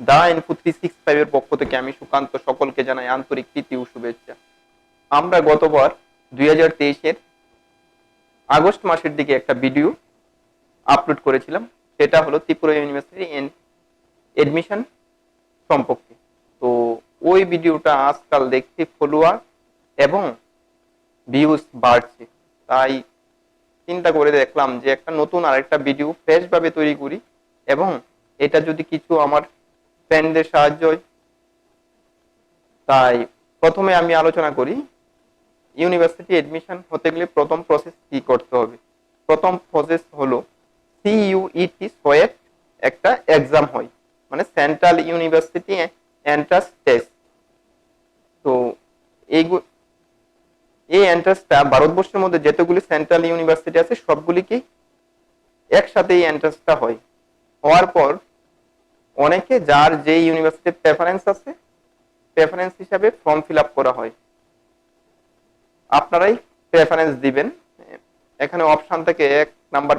দা info 365 এর পক্ষ থেকে আমি সুকান্ত সকলকে জানাই আন্তরিক প্রীতি ও শুভেচ্ছা। আমরা গতবার 2023 এর আগস্ট মাসের দিকে একটা ভিডিও আপলোড করেছিলাম, সেটা হলো ত্রিপুরা ইউনিভার্সিটি এডমিশন সম্পর্কে। তো ওই ভিডিওটা আজকাল দেখছি ফলোয়ার এবং ভিউজ বাড়ছে, তাই চিন্তা করে দেখলাম যে একটা নতুন আরেকটা ভিডিও ফ্রেশ ভাবে তৈরি করি এবং এটা যদি কিছু আমার ফ্রেন্ডদের সাহায্য হয়। তাই প্রথমে আমি আলোচনা করি ইউনিভার্সিটি এডমিশন হতে গেলে প্রথম প্রসেস কি করতে হবে। প্রথম প্রসেস হলো সিইউইটি সোয়েট একটা এক্সাম হয়, মানে সেন্ট্রাল ইউনিভার্সিটি এন্ট্রান্স টেস্ট। তো এই এই এন্ট্রান্সটা ভারতবর্ষের মধ্যে যতগুলি সেন্ট্রাল ইউনিভার্সিটি আছে সবগুলিকেই একসাথে এই এন্ট্রান্সটা হয়। হওয়ার পর অনেকে যার যে ইউনিভার্সিটির প্রেফারেন্স আছে প্রেফারেন্স হিসাবে ফর্ম ফিল আপ করা হয়। আপনারাই প্রেফারেন্স দিবেন। এখানে অপশন থেকে 1 number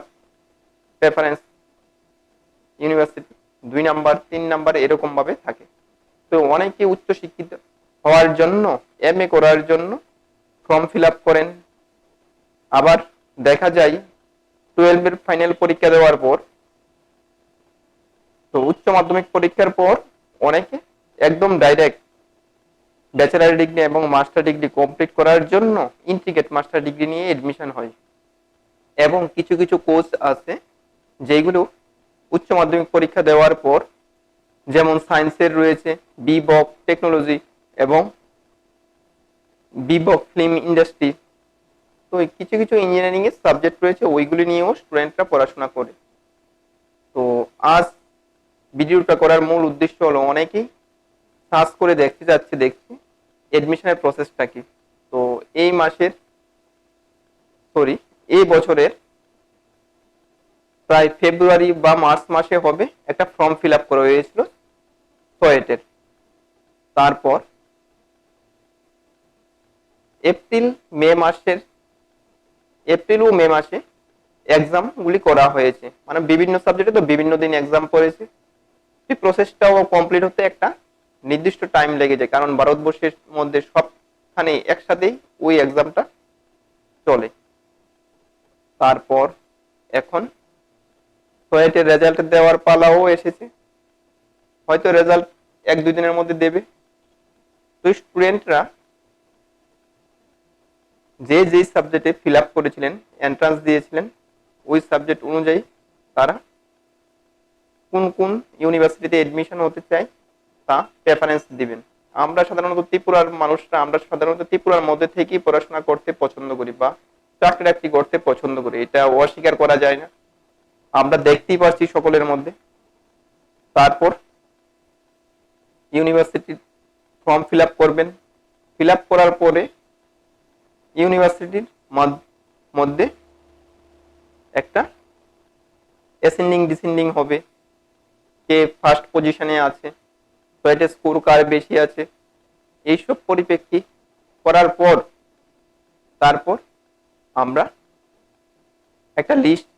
preference university, 2 number, 3 number এরকম ভাবে থাকে। তো অনেকে উচ্চ শিক্ষিত হওয়ার জন্য এমএ করার জন্য ফর্ম ফিল আপ করেন। আবার দেখা যায় 12 এর ফাইনাল পরীক্ষা দেওয়ার পর, তো উচ্চ মাধ্যমিক পরীক্ষার পর অনেকে একদম ডাইরেক্ট ব্যাচেলার ডিগ্রি এবং মাস্টার ডিগ্রি কমপ্লিট করার জন্য ইন্টিগ্রেট মাস্টার ডিগ্রি নিয়ে এডমিশন হয়। এবং কিছু কিছু কোর্স আছে যেগুলো উচ্চ মাধ্যমিক পরীক্ষা দেওয়ার পর, যেমন সায়েন্সের রয়েছে বিবক টেকনোলজি এবং বিবক ফিল্ম ইন্ডাস্ট্রি। তো কিছু কিছু ইঞ্জিনিয়ারিং এর সাবজেক্ট রয়েছে, ওইগুলি নিয়েও স্টুডেন্টরা পড়াশোনা করে। তো আজ ভিডিওটা করার মূল উদ্দেশ্য হলো অনেকেই সার্চ করে দেখতে দেখছি এডমিশনের প্রসেসটা কি। তো এই মাসের এই বছরের প্রায় ফেব্রুয়ারি বা মার্চ মাসে হবে একটা ফর্ম ফিল আপ করা হয়েছিল সোয়েটের। তারপর এপ্রিল ও মে মাসে এক্সাম গুলি করা হয়েছে, মানে বিভিন্ন সাবজেক্টে তো বিভিন্ন দিন এক্সাম পড়েছে। এই প্রসেসটাও কমপ্লিট হতে একটা নির্দিষ্ট টাইম লেগে যায়, কারণ ভারতবর্ষের মধ্যে সবখানে একসাথেই ওই এক্সামটা চলে। তারপর এখন সোয়েটের রেজাল্ট দেওয়ার পালাও এসেছে, হয়তো রেজাল্ট 1-2 দিনের মধ্যে দেবে। তো স্টুডেন্টরা যে যেই সাবজেক্টে ফিল আপ করেছিলেন, এন্ট্রান্স দিয়েছিলেন, ওই সাবজেক্ট অনুযায়ী তারা কোন কোন ইউনিভার্সিটিতে এডমিশন হতে চায় তা প্রেফারেন্স দিবেন। আমরা সাধারণত ত্রিপুরার মধ্যে থেকেই পড়াশোনা করতে পছন্দ করি বা চাকরি বাকরি করতে পছন্দ করি, এটা অস্বীকার করা যায় না, আমরা দেখতেই পাচ্ছি সকলের মধ্যে। তারপর ইউনিভার্সিটির ফর্ম ফিল আপ করবেন। ফিল আপ করার পরে ইউনিভার্সিটির মধ্যে একটা অ্যাসেন্ডিং ডিসেন্ডিং হবে, কে ফার্স্ট পজিশনে আছে, সোয়েটের স্কোর কার বেশি আছে, এইসব পরিপ্রেক্ষি করার পর তারপর আমরা একটা লিস্ট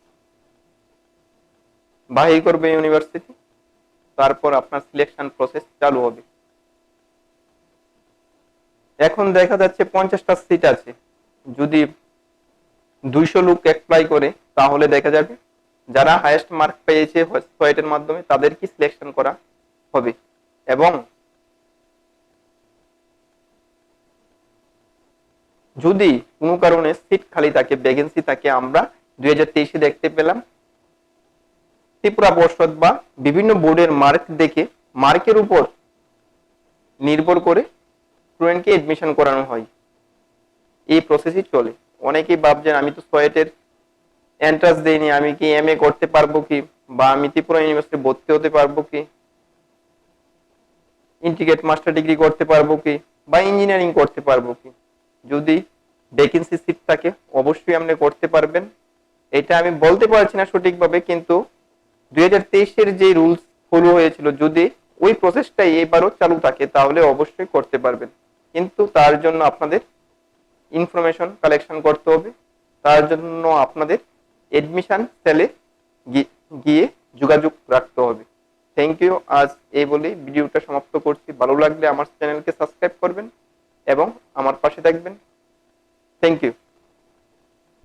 বাহির করবে ইউনিভার্সিটি। তারপর আপনার সিলেকশন প্রসেস চালু হবে। এখন দেখা যাচ্ছে 50টা সিট আছে, যদি 200 লোক অ্যাপ্লাই করে তাহলে দেখা যাবে যারা হাইয়েস্ট মার্ক পেয়েছে সোয়েটের মাধ্যমে তাদেরকে সিলেকশন করা হবে। এবং যদি কোনো কারণে সিট খালি থাকে, ভ্যাকেন্সি থাকে, আমরা 2023-এ দেখতে পেলাম ত্রিপুরা পর্ষদ বা বিভিন্ন বোর্ডের মার্ক দেখে মার্কের উপর নির্ভর করে স্টুডেন্টকে এডমিশন করানো হয়। এই প্রসেসই চলে। অনেকেই ভাবছেন আমি তো সোয়েটের এন্ট্রান্স দেইনি, আমি কি এমএ করতে পারবো কি, বা আমি ত্রিপুরা ইউনিভার্সিটি ভর্তি হতে পারবো কি, ইন্টিগ্রেট মাস্টার ডিগ্রি করতে পারবো কি, বা ইঞ্জিনিয়ারিং করতে পারবো কি। যদি ভ্যাকেন্সি সিট থাকে অবশ্যই আপনি করতে পারবেন। এটা আমি বলতে পারছি না সঠিকভাবে, কিন্তু 2023-এর যে রুলস ফলো হয়েছিল, যদি ওই প্রসেসটা এবারও চালু থাকে তাহলে অবশ্যই করতে পারবেন। কিন্তু তার জন্য আপনাদের ইনফরমেশন কালেকশন করতে হবে, তার জন্য আপনাদের এডমিশন সেলে গিয়ে যোগাযোগ রাখতে হবে। Thank you. আজ এই বলেই ভিডিওটা সমাপ্ত করছি। ভালো লাগলে আমার চ্যানেলকে সাবস্ক্রাইব করবেন এবং আমার পাশে থাকবেন। Thank you.